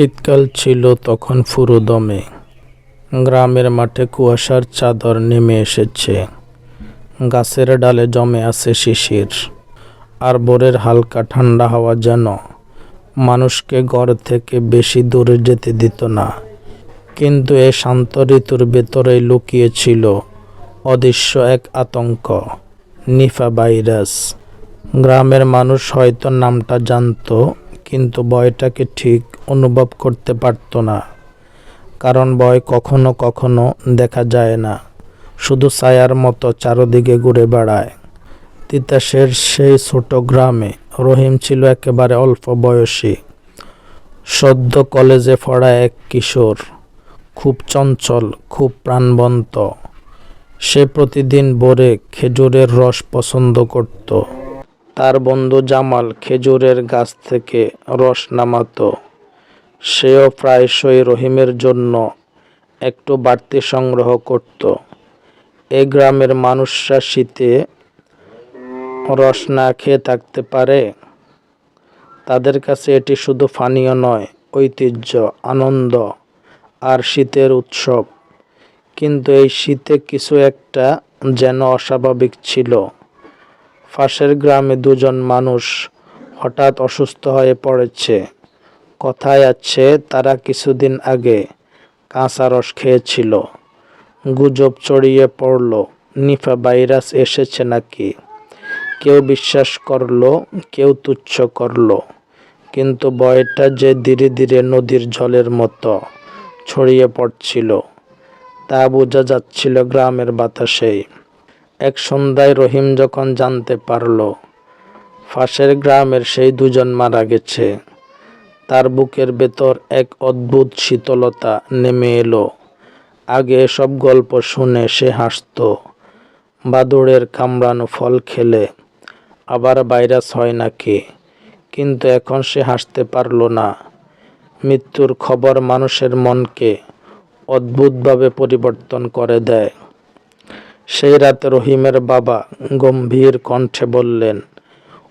শীতকাল ছিল তখন ফুরোদমে। গ্রামের মাঠে কুয়াশার চাদর নেমে এসেছে। গাছের ডালে জমে আছে শিশির, আর ভোরের হালকা ঠান্ডা হাওয়া যেন মানুষকে ঘর থেকে বেশি দূরে যেতে দিত না। কিন্তু এ শান্ত ঋতুর ভেতরেই লুকিয়ে ছিল অদৃশ্য এক আতঙ্ক, নিফা ভাইরাস। গ্রামের মানুষ হয়তো নামটা জানত, কিন্তু ভয়টাকে ঠিক অনুভব করতে পারত না। কারণ ভয় কখনো কখনো দেখা যায় না, শুধু ছায়ার মতো চারদিকে ঘুরে বেড়ায়। তিতাসের সেই ছোট গ্রামে রহিম ছিল একেবারে অল্প বয়সী, সদ্য কলেজে পড়া এক কিশোর। খুব চঞ্চল, খুব প্রাণবন্ত। সে প্রতিদিন ভোরে খেজুরের রস পছন্দ করত। তার বন্ধু জামাল খেজুরের গাছ থেকে রস নামাতো। সেও প্রায়শই রহিমের জন্য একটু বাড়তি সংগ্রহ করত। এ গ্রামের মানুষরা শীতে রস না খেয়ে থাকতে পারে। তাদের কাছে এটি শুধু পানীয় নয়, ঐতিহ্য, আনন্দ আর শীতের উৎসব। কিন্তু এই শীতে কিছু একটা যেন অস্বাভাবিক ছিল। পাশের গ্রামে দুজন মানুষ হঠাৎ অসুস্থ হয়ে পড়েছে। কথায় আছে তারা কিছুদিন আগে কাঁচা রস খেয়েছিল। গুজব ছড়িয়ে পড়ল নিপা ভাইরাস এসেছে নাকি। কেউ বিশ্বাস করলো, কেউ তুচ্ছ করলো। কিন্তু ভয়টা যে ধীরে ধীরে নদীর জলের মতো ছড়িয়ে পড়ছিল তা বোঝা যাচ্ছিল গ্রামের বাতাসেই। এক সন্ধ্যায় রহিম যখন জানতে পারল পাশের গ্রামের সেই দুজন মারা গেছে, তার বুকের ভেতর এক অদ্ভুত শীতলতা নেমে এলো। আগে এসব গল্প শুনে সে হাসত, বাদুড়ের কামড়ানো ফল খেলে আবার ভাইরাস হয় নাকি। কিন্তু এখন সে হাসতে পারল না। মৃত্যুর খবর মানুষের মনকে অদ্ভুতভাবে পরিবর্তন করে দেয়। সেই রাতে রহিমের বাবা গম্ভীর কণ্ঠে বললেন,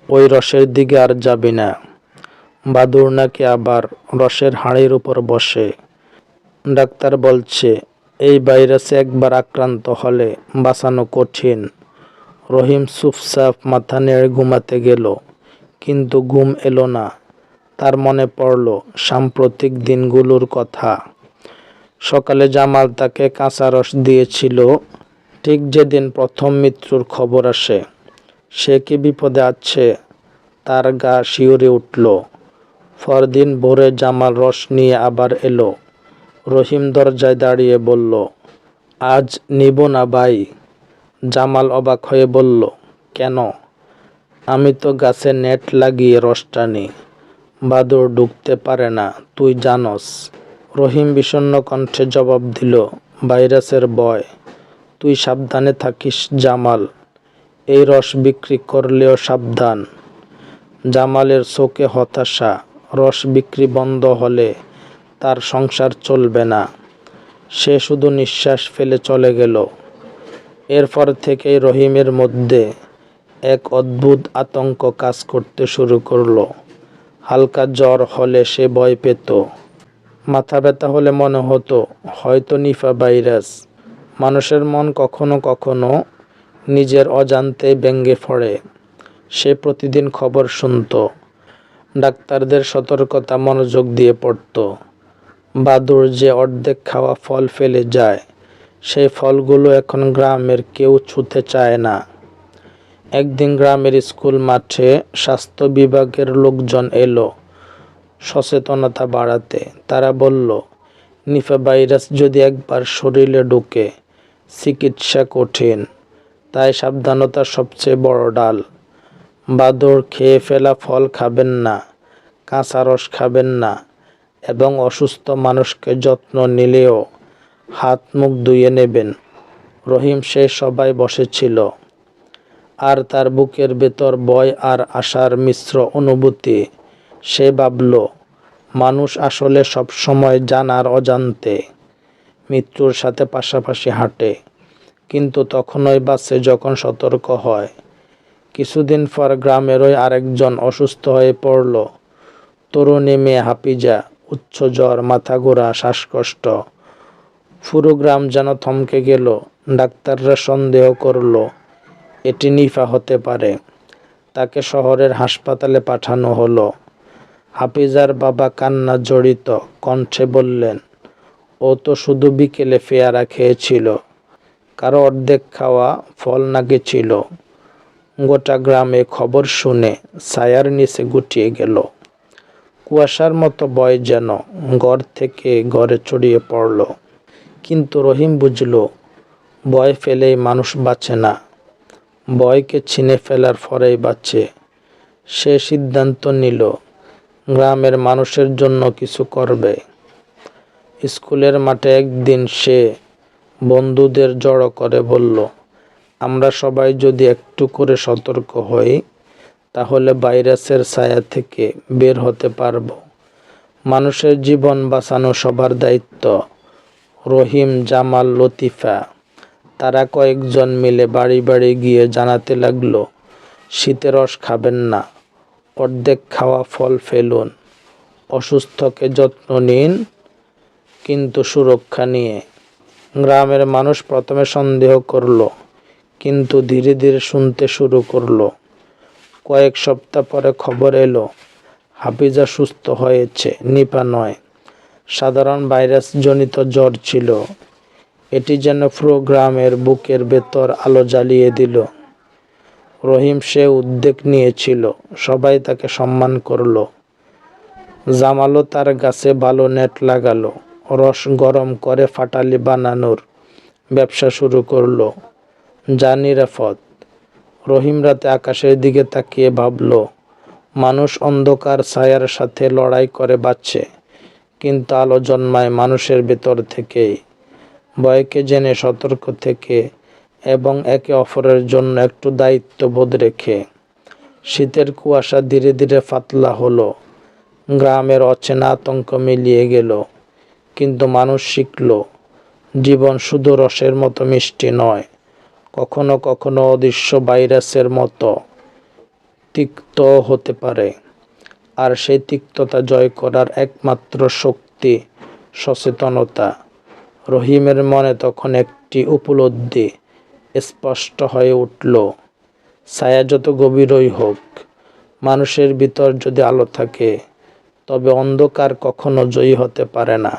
ওই রসের দিকে আর যাবি না। বাদুড় নাকি আবার রসের হাঁড়ির উপর বসে। ডাক্তার বলছে এই ভাইরাসে একবার আক্রান্ত হলে বাঁচানো কঠিন। রহিম চুপচাপ মাথা নেড়ে ঘুমাতে গেল, কিন্তু ঘুম এলো না। তার মনে পড়ল সাম্প্রতিক দিনগুলোর কথা। সকালে জামাল তাকে কাঁচা রস দিয়েছিল, ঠিক যেদিন প্রথম মৃত্যুর খবর আসে। সে কি বিপদে আছে, তার গা শিউরে উঠল। পরদিন ভোরে জামাল রস নিয়ে আবার এলো। রহিম দরজায় দাঁড়িয়ে বলল, আজ নিব না ভাই। জামাল অবাক হয়ে বলল, কেন? আমি তো গাছে নেট লাগিয়ে রস টানি, বাদুড় ঢুকতে পারে না, তুই জানস। রহিম বিষণ্ণ কণ্ঠে জবাব দিল, ভাইরাসের ভয়। তুই সাবধানে থাকিস জামাল, এই রস বিক্রি করলেও সাবধান। জামালের চোখে হতাশা। রস বিক্রি বন্ধ হলে তার সংসার চলবে না। সে শুধু নিঃশ্বাস ফেলে চলে গেল। এরপর থেকেই রহিমের মধ্যে এক অদ্ভুত আতঙ্ক কাজ করতে শুরু করলো। হালকা জ্বর হলে সে ভয় পেত। মাথা ব্যথা হলে মনে হতো হয়তো নিপা ভাইরাস। মানুষের মন কখনো কখনো নিজের অজান্তেই ভেঙে পড়ে। সে প্রতিদিন খবর শুনত, ডাক্তারদের সতর্কতা মনোযোগ দিয়ে পড়ত। বাদুড় যে অর্ধেক খাওয়া ফল ফেলে যায়, সেই ফলগুলো এখন গ্রামের কেউ ছুঁতে চায় না। একদিন গ্রামের স্কুল মাঠে স্বাস্থ্য বিভাগের লোকজন এলো সচেতনতা বাড়াতে। তারা বলল, নিপা ভাইরাস যদি একবার শরীরে ঢুকে চিকিৎসা কঠিন, তাই সাবধানতা সবচেয়ে বড় ডাল। বাদুড় খেয়ে ফেলা ফল খাবেন না, কাঁচা রস খাবেন না, এবং অসুস্থ মানুষকে যত্ন নিলেও হাত মুখ ধুয়ে নেবেন। রহিম সেই সবাই বসেছিল, আর তার বুকের ভেতর ভয় আর আশার মিশ্র অনুভূতি। সে ভাবল, মানুষ আসলে সবসময় জানার অজান্তে মৃত্যুর সাথে পাশাপাশি হাঁটে, কিন্তু তখনই বাঁচে যখন সতর্ক হয়। কিছুদিন পর গ্রামেরই আরেকজন অসুস্থ হয়ে পড়ল। তরুণী মেয়ে হাফিজা। উচ্চ জ্বর, মাথা ঘোরা, শ্বাসকষ্ট। পুরো গ্রাম যেন থমকে গেল। ডাক্তাররা সন্দেহ করল এটি নিপা হতে পারে। তাকে শহরের হাসপাতালে পাঠানো হলো। হাফিজার বাবা কান্না জড়িত কণ্ঠে বললেন, ও তো শুধু বিকেলে পেয়ারা খেয়েছিল, কারো অর্ধেক খাওয়া ফল নাকি ছিল। গোটা গ্রামে খবর শুনে ছায়ার নিচে গুটিয়ে গেল। কুয়াশার মতো ভয় যেন ঘর থেকে ঘরে ছড়িয়ে পড়ল। কিন্তু রহিম বুঝল, ভয় ফেলেই মানুষ বাঁচে না, ভয়কে ছিনে ফেলার পরেই বাঁচে। সে সিদ্ধান্ত নিল গ্রামের মানুষের জন্য কিছু করবে। স্কুলের মাঠে একদিন সে বন্ধুদের জড়ো করে বলল, আমরা সবাই যদি একটু করে সতর্ক হই, তাহলে ভাইরাসের ছায়া থেকে বের হতে পারব। মানুষের জীবন বাঁচানো সবার দায়িত্ব। রহিম, জামাল, লতিফা তারা কয়েকজন মিলে বাড়ি বাড়ি গিয়ে জানাতে লাগলো, শীতের রস খাবেন না, অর্ধেক খাওয়া ফল ফেলুন, অসুস্থকে যত্ন নিন, কিন্তু সুরক্ষা নিয়ে। গ্রামের মানুষ প্রথমে সন্দেহ করলো, কিন্তু ধীরে ধীরে শুনতে শুরু করলো। কয়েক সপ্তাহ পরে খবর এলো, হাফিজা সুস্থ হয়েছে, নিপা নয়, সাধারণ ভাইরাসজনিত জ্বর ছিল। এটি যেন পুরো গ্রামের বুকের ভেতর আলো জ্বালিয়ে দিল। রহিম সে উদ্যোগ নিয়েছিল, সবাই তাকে সম্মান করলো। জামালও তার গাছে ভালো নেট লাগালো, রস গরম করে ফাটালি বানানোর ব্যবসা শুরু করলো, যা নিরাপদ। রহিম রাতে আকাশের দিকে তাকিয়ে ভাবল, মানুষ অন্ধকার ছায়ার সাথে লড়াই করে বাঁচছে, কিন্তু আলো জন্মায় মানুষের ভেতর থেকেই। ভয়কে জেনে, সতর্ক থেকে এবং একে অপরের জন্য একটু দায়িত্ববোধ রেখে। শীতের কুয়াশা ধীরে ধীরে পাতলা হলো। গ্রামের অচেনা আতঙ্ক মিলিয়ে গেল। কিন্তু মানুষ শিখল, জীবন শুধু রসের মতো মিষ্টি নয়, কখনো কখনো অদৃশ্য ভাইরাসের মতো তিক্ত হতে পারে। আর সেই তিক্ততা জয় করার একমাত্র শক্তি সচেতনতা। রহিমের মনে তখন একটি উপলব্ধি স্পষ্ট হয়ে উঠল, ছায়া যত গভীরই হোক, মানুষের ভিতর যদি আলো থাকে, তবে অন্ধকার কখনো জয়ী হতে পারে না।